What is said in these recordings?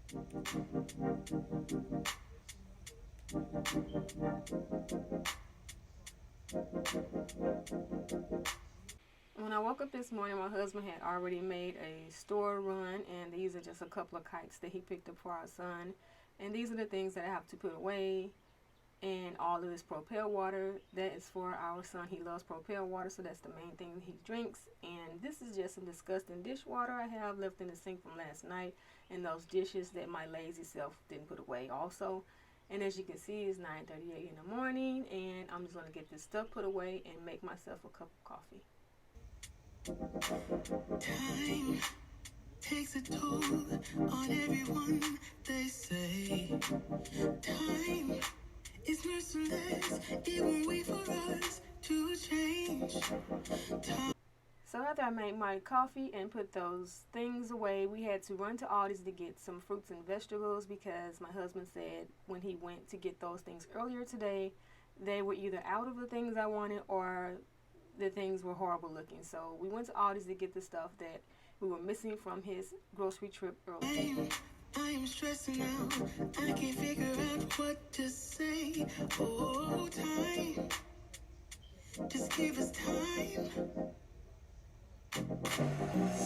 When I woke up this morning, my husband had already made a store run, and these are just a couple of kites that he picked up for our son. And these are the things that I have to put away. And all of this propel water, that is for our son. He loves propel water, so that's the main thing that he drinks. And this is just some disgusting dishwater I have left in the sink from last night, and those dishes that my lazy self didn't put away also. And as you can see, it's 9:38 in the morning, and I'm just going to get this stuff put away and make myself a cup of coffee. Time takes a toll on everyone, they say. Time is merciless, it won't wait for us to change. So after I made my coffee and put those things away, we had to run to Aldi's to get some fruits and vegetables, because my husband said when he went to get those things earlier today, they were either out of the things I wanted or the things were horrible looking. So we went to Aldi's to get the stuff that we were missing from his grocery trip earlier. I am stressing out, I can't figure out what to say. Oh, time, just give us time.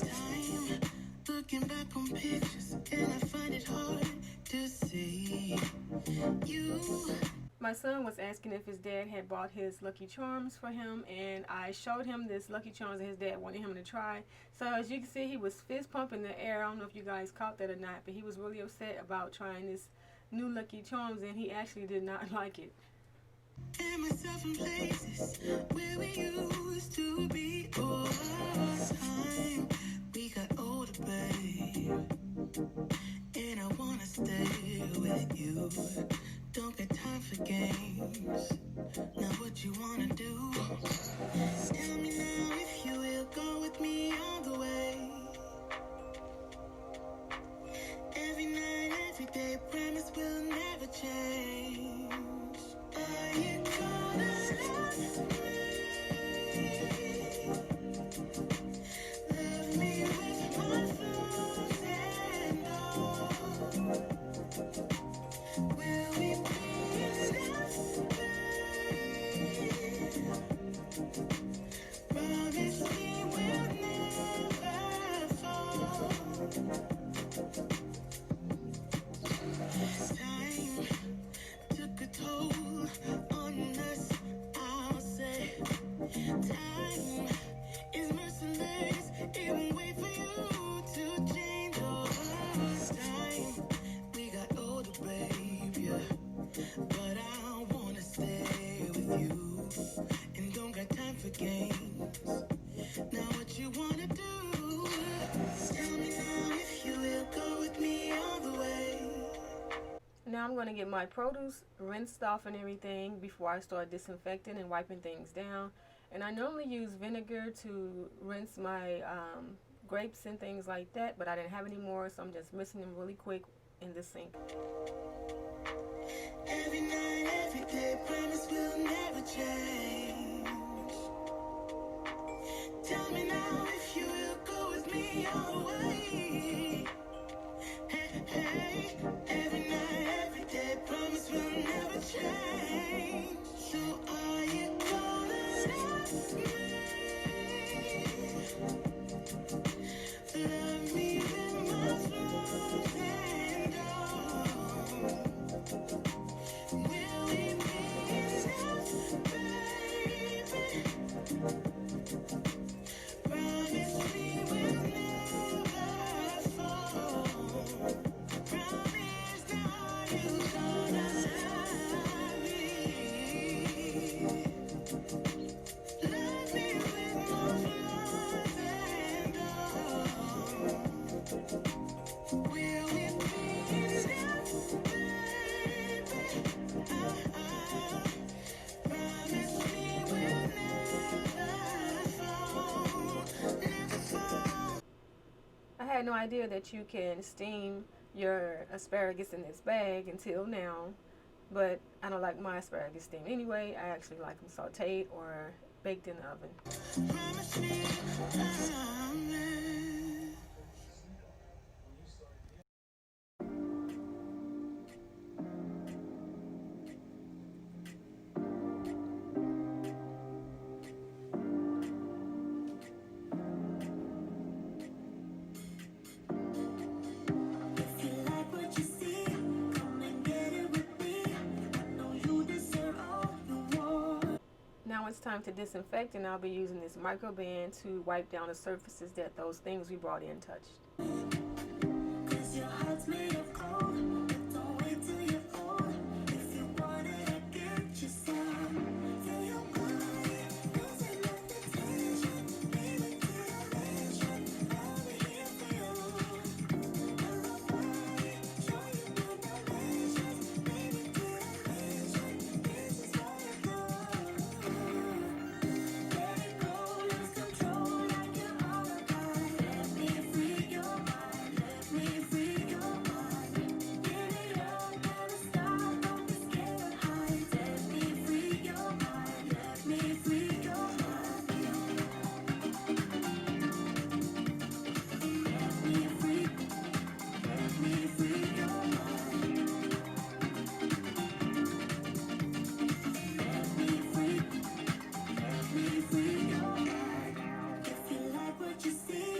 Time, looking back on pictures, and I find it hard to see you. My son was asking if his dad had bought his Lucky Charms for him, and I showed him this Lucky Charms that his dad wanted him to try. So as you can see, he was fist pumping the air. I don't know if you guys caught that or not, but he was really upset about trying this new Lucky Charms, and he actually did not like it. And myself in places where we used to be. All time we got older, babe, and I wanna stay with you. Don't get time for games. Now what you wanna do? Tell me now if you will go with me all the way. Every night, every day, promise will never change. Are you gonna love me? Love me with my flaws and all. Will we be enough, babe? Promise me we'll never fall. Time took a toll on us, I'll say. Time is merciless, it won't wait for you to change. Oh, time, we got older, babe, yeah. But I wanna stay with you, and don't got time for games. Now what you wanna do? Tell me now if you will go with me all the way. Now I'm going to get my produce rinsed off and everything before I start disinfecting and wiping things down. And I normally use vinegar to rinse my grapes and things like that, but I didn't have any more, so I'm just mixing them really quick in the sink. Every night, every day, promise will never change. Tell me now if you will go with me all the way. Hey, hey, every night, every day, promise will never change. So are you gonna love me? Love me with my flaws and all. Will we be enough, baby? Promise me we'll never fall. Promise now you gonna love me. Love me with my flaws and all. Will we be enough, baby? Promise me we'll never fall, never fall. I had no idea that you can steam your asparagus in this bag until now, but I don't like my asparagus steamed anyway. I actually like them sauteed or baked in the oven. Promise me, promise. time to disinfect, and I'll be using this microban to wipe down the surfaces that those things we brought in touched. 'Cause your heart's made of gold, but don't wait till you're old. If you want it, I'll get you some. Feel your body, losing all the tension. Baby, get a mission, I'll be here for you. Love my body, show you new dimensions. Baby, get a mission, this is what I do. Let it go, lose control like you're on a high. Let me free your mind, let me free your mind. Get it up, never stop, don't be scared of heights. Let me free your mind, let me free your mind. Let me free your mind. Let me free your mind. If you like what you see,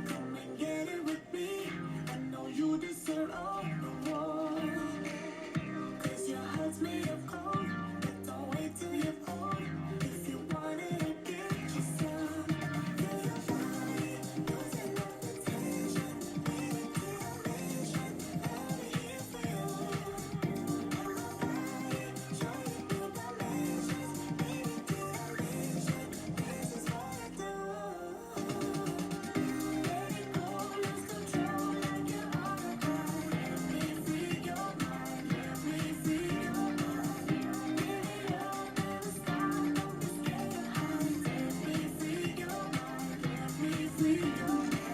come and get it with me. I know you deserve all the more. 'Cause your heart's made of gold, but don't wait till you're old. If you want it, I'll get you some. Feel your body, losing all the tension. Baby, get a mission, I'll be here for you. Love my body, show you new dimensions. Baby, get a mission, this is what I do. Let it go, lose control like you're on a high. Let me free your mind, let me free your mind. Get it up, never stop, don't be scared of heights. Let me free your mind, let me free your mind.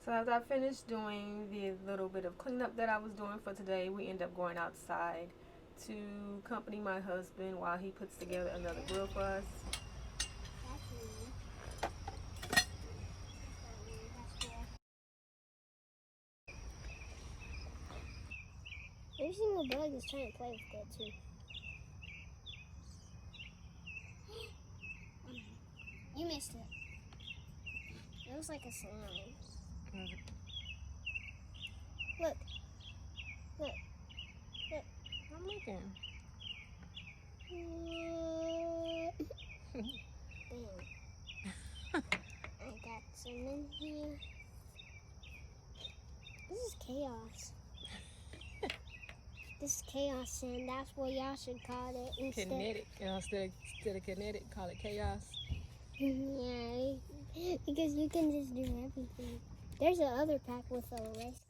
So after I finished doing the little bit of cleanup that I was doing for today, we end up going outside to accompany my husband while he puts together another grill for us. Every single bug is trying to play with that too. You missed it. It looks like a slime. Look. Look. Look. I'm looking. Bam. I got some in here. This is chaos. This is chaos, and that's what y'all should call it instead. Kinetic. Instead of kinetic, call it chaos. Yeah, because you can just do everything. There's another pack with a race